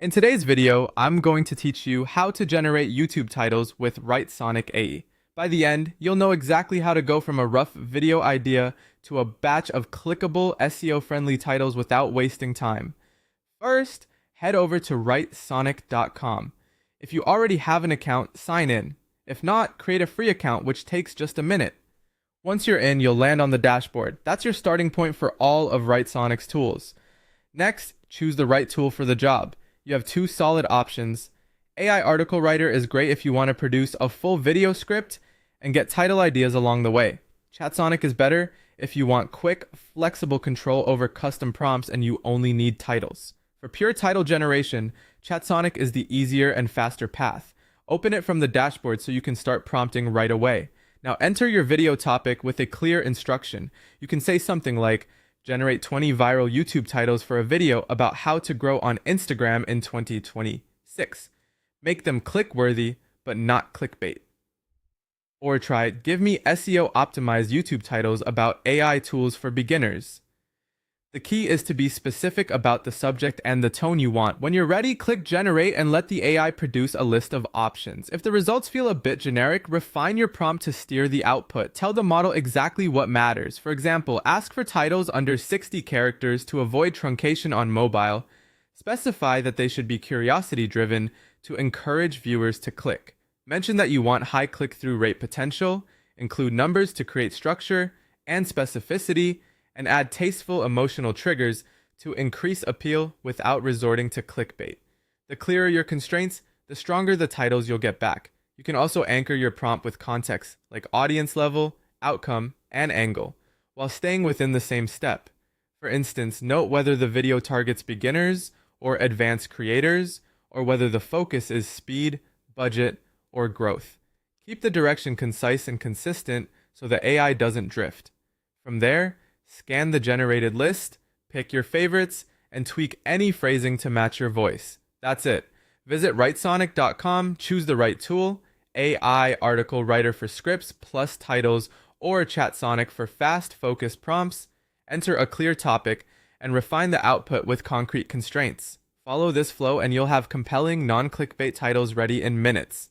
In today's video, I'm going to teach you how to generate YouTube titles with Writesonic AI. By the end, you'll know exactly how to go from a rough video idea to a batch of clickable SEO-friendly titles without wasting time. First, head over to writesonic.com. If you already have an account, sign in. If not, create a free account, which takes just a minute. Once you're in, you'll land on the dashboard. That's your starting point for all of Writesonic's tools. Next, choose the right tool for the job. You have two solid options. AI Article Writer is great if you want to produce a full video script and get title ideas along the way. Chatsonic is better if you want quick, flexible control over custom prompts and you only need titles. For pure title generation, Chatsonic is the easier and faster path. Open it from the dashboard so you can start prompting right away. Now enter your video topic with a clear instruction. You can say something like, generate 20 viral YouTube titles for a video about how to grow on Instagram in 2026. Make them click-worthy, but not clickbait. Or try, give me SEO-optimized YouTube titles about AI tools for beginners. The key is to be specific about the subject and the tone you want. When you're ready, click generate and let the AI produce a list of options. If the results feel a bit generic, refine your prompt to steer the output. Tell the model exactly what matters. For example, ask for titles under 60 characters to avoid truncation on mobile. Specify that they should be curiosity-driven to encourage viewers to click. Mention that you want high click-through rate potential, include numbers to create structure and specificity, and add tasteful emotional triggers to increase appeal without resorting to clickbait. The clearer your constraints, the stronger the titles you'll get back. You can also anchor your prompt with context, like audience level, outcome, and angle, while staying within the same step. For instance, note whether the video targets beginners or advanced creators, or whether the focus is speed, budget, or growth. Keep the direction concise and consistent so the AI doesn't drift. From there, scan the generated list, pick your favorites, and tweak any phrasing to match your voice. That's it. Visit writesonic.com, choose the right tool, AI Article Writer for scripts plus titles, or Chatsonic for fast, focused prompts. Enter a clear topic, and refine the output with concrete constraints. Follow this flow and you'll have compelling, non-clickbait titles ready in minutes.